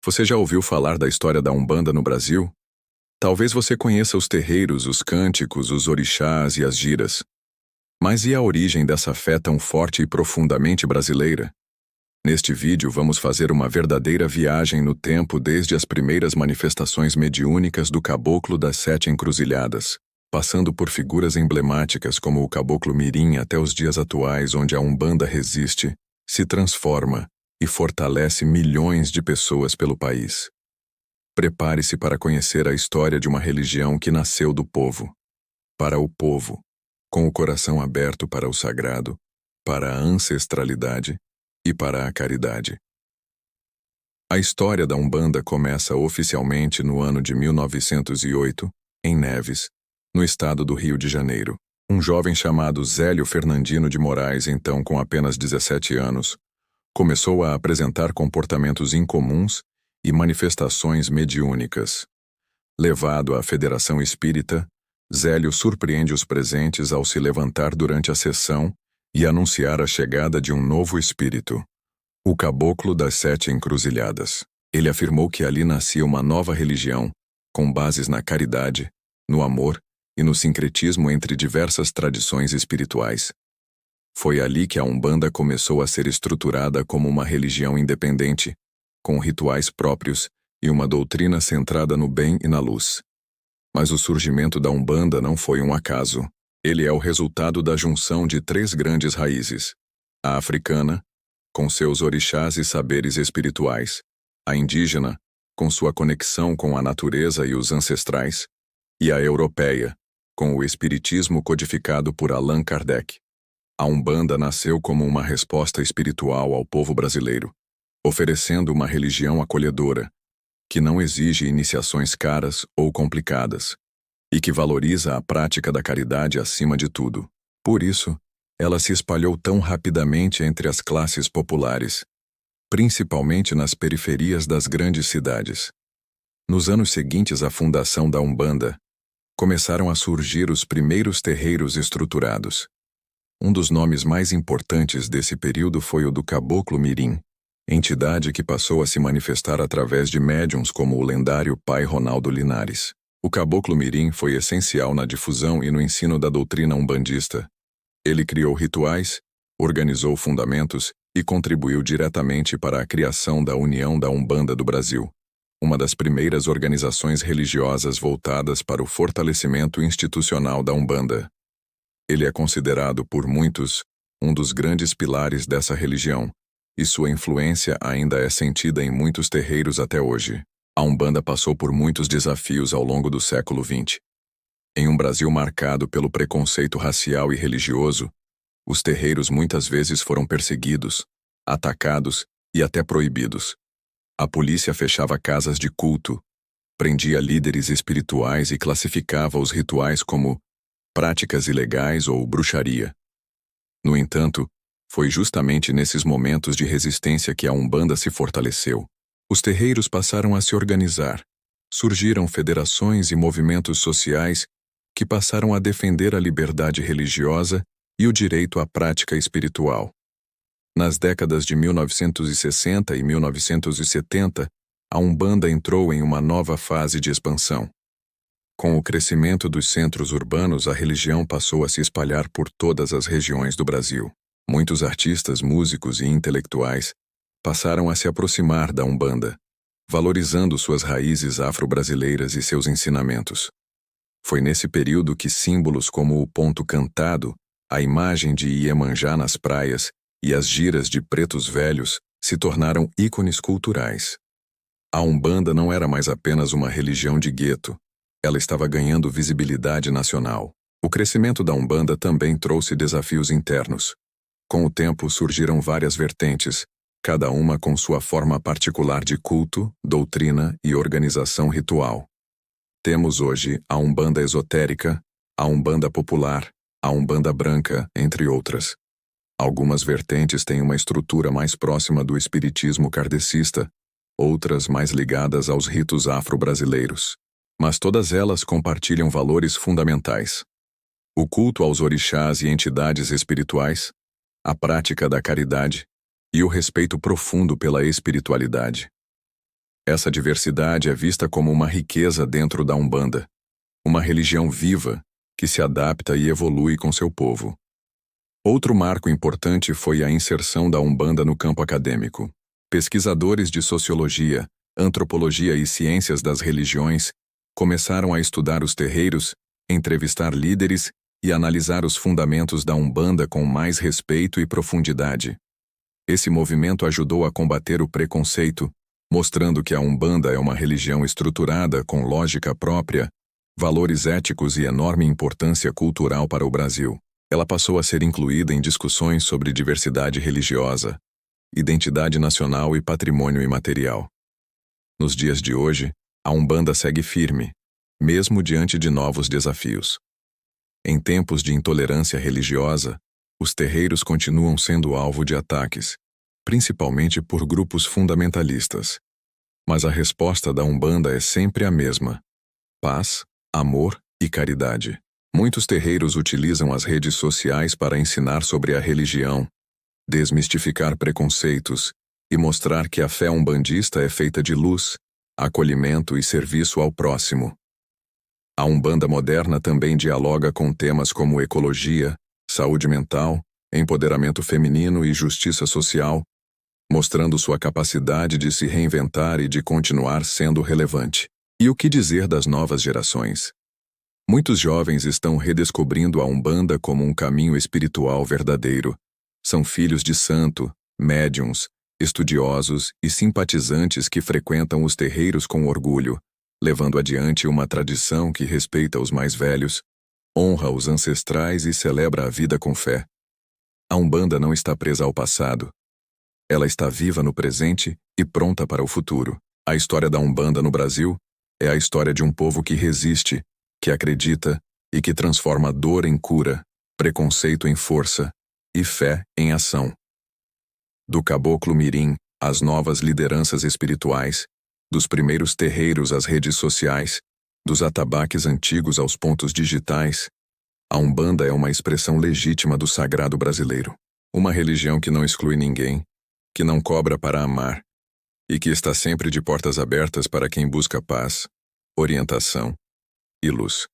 Você já ouviu falar da história da Umbanda no Brasil? Talvez você conheça os terreiros, os cânticos, os orixás e as giras. Mas e a origem dessa fé tão forte e profundamente brasileira? Neste vídeo vamos fazer uma verdadeira viagem no tempo desde as primeiras manifestações mediúnicas do Caboclo das Sete Encruzilhadas, passando por figuras emblemáticas como o Caboclo Mirim até os dias atuais onde a Umbanda resiste, se transforma e fortalece milhões de pessoas pelo país. Prepare-se para conhecer a história de uma religião que nasceu do povo, para o povo, com o coração aberto para o sagrado, para a ancestralidade e para a caridade. A história da Umbanda começa oficialmente no ano de 1908, em Neves, no estado do Rio de Janeiro. Um jovem chamado Zélio Fernandino de Moraes, então com apenas 17 anos, começou a apresentar comportamentos incomuns e manifestações mediúnicas. Levado à Federação Espírita, Zélio surpreende os presentes ao se levantar durante a sessão e anunciar a chegada de um novo espírito, o Caboclo das Sete Encruzilhadas. Ele afirmou que ali nascia uma nova religião, com bases na caridade, no amor e no sincretismo entre diversas tradições espirituais. Foi ali que a Umbanda começou a ser estruturada como uma religião independente, com rituais próprios e uma doutrina centrada no bem e na luz. Mas o surgimento da Umbanda não foi um acaso. Ele é o resultado da junção de três grandes raízes: a africana, com seus orixás e saberes espirituais; a indígena, com sua conexão com a natureza e os ancestrais; e a europeia, com o espiritismo codificado por Allan Kardec. A Umbanda nasceu como uma resposta espiritual ao povo brasileiro, oferecendo uma religião acolhedora, que não exige iniciações caras ou complicadas, e que valoriza a prática da caridade acima de tudo. Por isso, ela se espalhou tão rapidamente entre as classes populares, principalmente nas periferias das grandes cidades. Nos anos seguintes à fundação da Umbanda, começaram a surgir os primeiros terreiros estruturados. Um dos nomes mais importantes desse período foi o do Caboclo Mirim, entidade que passou a se manifestar através de médiuns como o lendário Pai Ronaldo Linares. O Caboclo Mirim foi essencial na difusão e no ensino da doutrina umbandista. Ele criou rituais, organizou fundamentos e contribuiu diretamente para a criação da União da Umbanda do Brasil, uma das primeiras organizações religiosas voltadas para o fortalecimento institucional da Umbanda. Ele é considerado por muitos um dos grandes pilares dessa religião, e sua influência ainda é sentida em muitos terreiros até hoje. A Umbanda passou por muitos desafios ao longo do século XX. Em um Brasil marcado pelo preconceito racial e religioso, os terreiros muitas vezes foram perseguidos, atacados e até proibidos. A polícia fechava casas de culto, prendia líderes espirituais e classificava os rituais como práticas ilegais ou bruxaria. No entanto, foi justamente nesses momentos de resistência que a Umbanda se fortaleceu. Os terreiros passaram a se organizar. Surgiram federações e movimentos sociais que passaram a defender a liberdade religiosa e o direito à prática espiritual. Nas décadas de 1960 e 1970, a Umbanda entrou em uma nova fase de expansão. Com o crescimento dos centros urbanos, a religião passou a se espalhar por todas as regiões do Brasil. Muitos artistas, músicos e intelectuais passaram a se aproximar da Umbanda, valorizando suas raízes afro-brasileiras e seus ensinamentos. Foi nesse período que símbolos como o ponto cantado, a imagem de Iemanjá nas praias e as giras de pretos velhos se tornaram ícones culturais. A Umbanda não era mais apenas uma religião de gueto, ela estava ganhando visibilidade nacional. O crescimento da Umbanda também trouxe desafios internos. Com o tempo surgiram várias vertentes, cada uma com sua forma particular de culto, doutrina e organização ritual. Temos hoje a Umbanda esotérica, a Umbanda popular, a Umbanda branca, entre outras. Algumas vertentes têm uma estrutura mais próxima do espiritismo kardecista, outras mais ligadas aos ritos afro-brasileiros. Mas todas elas compartilham valores fundamentais: o culto aos orixás e entidades espirituais, a prática da caridade e o respeito profundo pela espiritualidade. Essa diversidade é vista como uma riqueza dentro da Umbanda, uma religião viva que se adapta e evolui com seu povo. Outro marco importante foi a inserção da Umbanda no campo acadêmico. Pesquisadores de sociologia, antropologia e ciências das religiões começaram a estudar os terreiros, entrevistar líderes e analisar os fundamentos da Umbanda com mais respeito e profundidade. Esse movimento ajudou a combater o preconceito, mostrando que a Umbanda é uma religião estruturada com lógica própria, valores éticos e enorme importância cultural para o Brasil. Ela passou a ser incluída em discussões sobre diversidade religiosa, identidade nacional e patrimônio imaterial. Nos dias de hoje, a Umbanda segue firme, mesmo diante de novos desafios. Em tempos de intolerância religiosa, os terreiros continuam sendo alvo de ataques, principalmente por grupos fundamentalistas. Mas a resposta da Umbanda é sempre a mesma: paz, amor e caridade. Muitos terreiros utilizam as redes sociais para ensinar sobre a religião, desmistificar preconceitos e mostrar que a fé umbandista é feita de luz, acolhimento e serviço ao próximo. A Umbanda moderna também dialoga com temas como ecologia, saúde mental, empoderamento feminino e justiça social, mostrando sua capacidade de se reinventar e de continuar sendo relevante. E o que dizer das novas gerações? Muitos jovens estão redescobrindo a Umbanda como um caminho espiritual verdadeiro. São filhos de santo, médiuns, estudiosos e simpatizantes que frequentam os terreiros com orgulho, levando adiante uma tradição que respeita os mais velhos, honra os ancestrais e celebra a vida com fé. A Umbanda não está presa ao passado. Ela está viva no presente e pronta para o futuro. A história da Umbanda no Brasil é a história de um povo que resiste, que acredita e que transforma dor em cura, preconceito em força e fé em ação. Do Caboclo Mirim às novas lideranças espirituais, dos primeiros terreiros às redes sociais, dos atabaques antigos aos pontos digitais, a Umbanda é uma expressão legítima do sagrado brasileiro. Uma religião que não exclui ninguém, que não cobra para amar e que está sempre de portas abertas para quem busca paz, orientação e luz.